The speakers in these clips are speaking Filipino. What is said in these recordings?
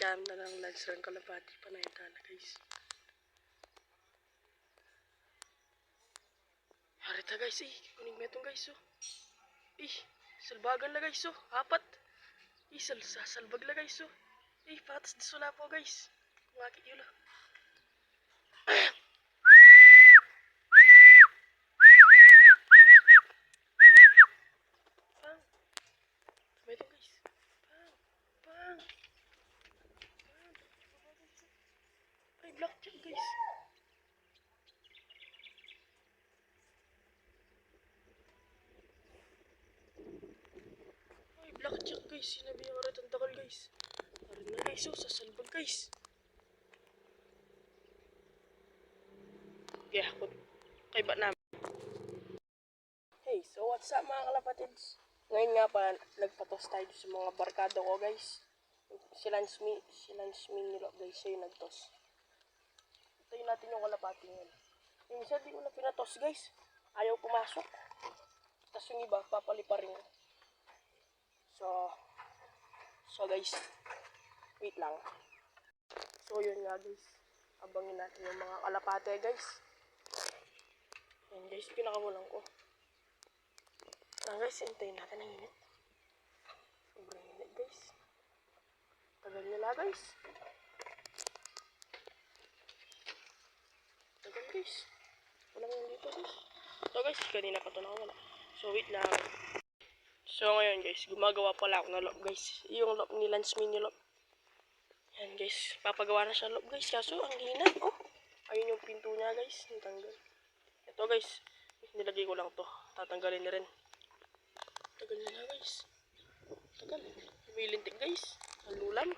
Cam na lang lunch run kalapati pa na yung tana guys. Harita guys kuning metong guys salbagan la guys apat. Salbag la guys patas disula po guys. Ngaki yun lah. Metong guys. Pang. Ay blackjack guys. Blackjack guys, sinabi yung aratang takal guys. Arin na guys, sasalbag guys. Yeah, kay ba namin. Hey, so what's up mga kalapatids? Ngayon nga pa, nagpatos tayo sa mga barkado ko guys. Si Lance nila guys, siya yung nagtos. Itayin natin yung kalapati ngayon. Yung isa di ko na pinatos guys. Ayaw pumasok. Tapos yung iba, papalipa rin. So guys, wait lang. So yun nga guys, abangin natin yung mga kalapate guys. Yan guys, pinakawalan ko. Lang guys, hintayin natin ang init. Sobrang init guys. Tagal nila guys. Tagal guys. Walang yung dito guys. So guys, kanina pa ito nakawala. So wait lang. So ngayon guys, gumagawa pala ako ng loop guys. Yung loop ni Lance mini loop. Yan guys, papagawa na siya loop guys. Kaso ang hina. Ayun yung pinto niya guys. Natanggal. Ito guys, nilagay ko lang to. Tatanggalin na rin. Tagal na guys. Tagal. Humilintik guys. Ang lulam.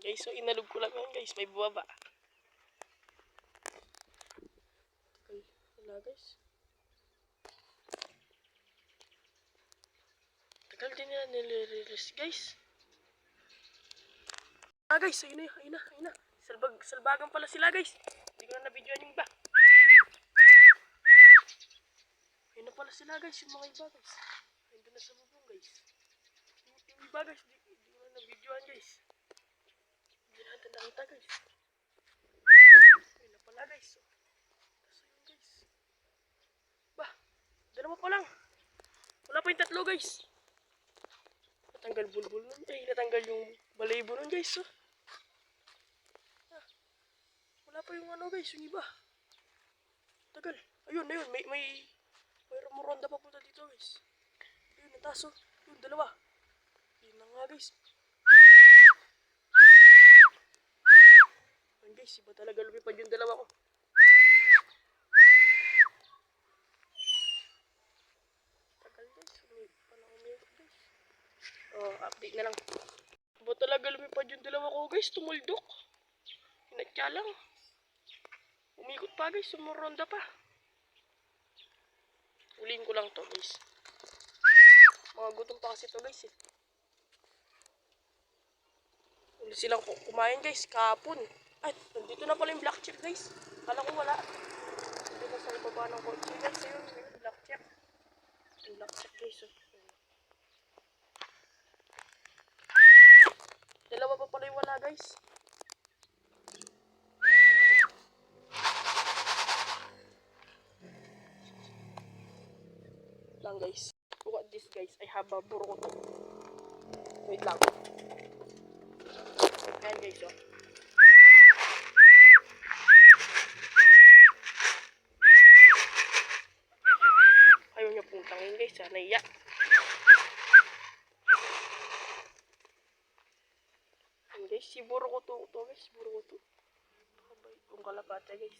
Guys, so inalog ko lang yan guys. May bubaba. Wala guys. Tagal din nila nilirelease guys. Guys, ayun na. Salbagan pala sila guys. Hindi ko na nabidyoan yung iba. Ayun na pala sila guys, yung mga iba guys. Ayun na sa bubong guys. Yung iba guys, hindi ko na nabidyoan guys. Hindi natin nakita guys. Ayun na pala guys. Dalawa pa lang. Wala pa yung tatlo guys. Natanggal bulbul nun. Natanggal yung balayibo nun guys. Wala pa yung ano guys, yung iba. Tagal. Ayun. May rumuronda pa punta dito guys. Ayun, nataso. Yung dalawa. Yun na nga guys. Ayun guys, iba talaga lumipad yung dalawa ko. Update na lang. Ba talaga lumipad yung dalawa ko guys, tumuldok. Hinatya lang. Umikot pa guys, sumuronda pa. Ulihin ko lang to guys. Mga gutom pa kasi to guys Uli silang kumain guys, kahapon. Ay, nandito na pala yung blackjack guys. Kala ko wala. Nandito na sa ibaba ng kotse guys. Ayun, blackjack. Yung blackjack guys Dalawa pa pala yung wala guys. Lang guys. Look at this guys. I have a burot. Wait lang. Ayan guys Ayaw niya pong tangin guys Naiya. Guys, si buro ko to guys, Pakabait kong kalapate guys.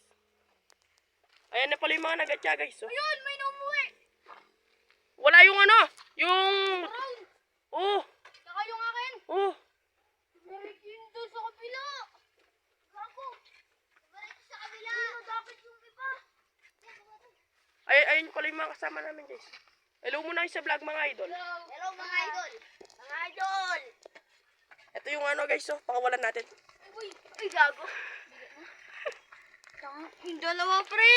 Ayan na pala yung mga nagatya guys Ayun, may naumuwi. Wala yung ano, yung Saka yung akin. Meron yun doon sa kabila. Gago. Meron sa kabila. Dapat yung iba. Ayun pala yung mga kasama namin guys. Hello muna kayo sa vlog mga idol. Hello mga idol. Mga idol. Ito yung ano guys pakawalan natin. Ay gago. Yung dalawa pre.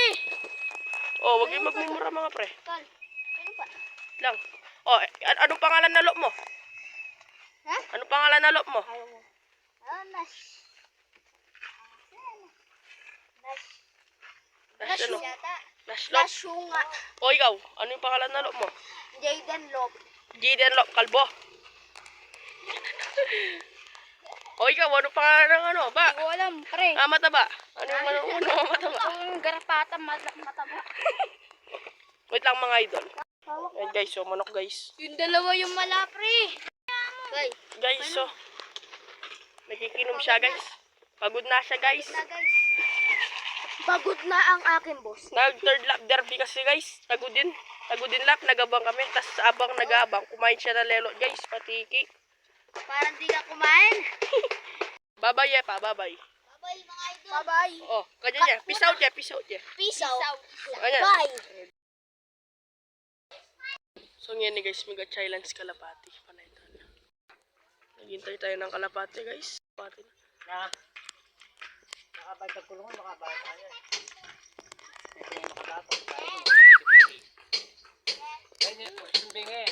Wag kayong magmumura mga pre. Kal, ano pa? Wait lang. Oh, anong pangalan na lop mo? Ha? Anong pangalan na lop mo? Ayaw mo. Nash. Nash. Nash ano? yata. Nash lop. Nashunga. O ikaw, ano yung pangalan na lop mo? Jaden Lop. Jaden Lop Kalbo. O ikaw, ano pangalan ng ano? Ba? Hindi ko alam, pre. Mataba. Ano yung mataba? Ang garapata, mataba. Wait lang mga idol. Ayan guys, so manok guys. Yung dalawa yung mala, pre. Guys, Guys, so nakikinom siya guys. Pagod na siya guys. guys. Pagod na ang akin, boss. Nag third lap derby kasi guys. Pagod din. Pagod din lap, nagabang kami. Tapos abang nag-aabang, kumain siya ng lelo guys. Patiki. Parang di ka kumain. Babay ya pa, babay. Bye-bye, mga idol. Bye-bye. Oh, ganyan niya. Peace out ya, peace out ya. Peace out. Ayan. Bye. So ngayon ni guys, mega challenge kalapati. Panay doon. Naghintay tayo ng kalapati guys. Kalapati na. Nakabay sa kulungan, makabay tayo. Ito yung makatapos tayo. Ganyan, sundin eh.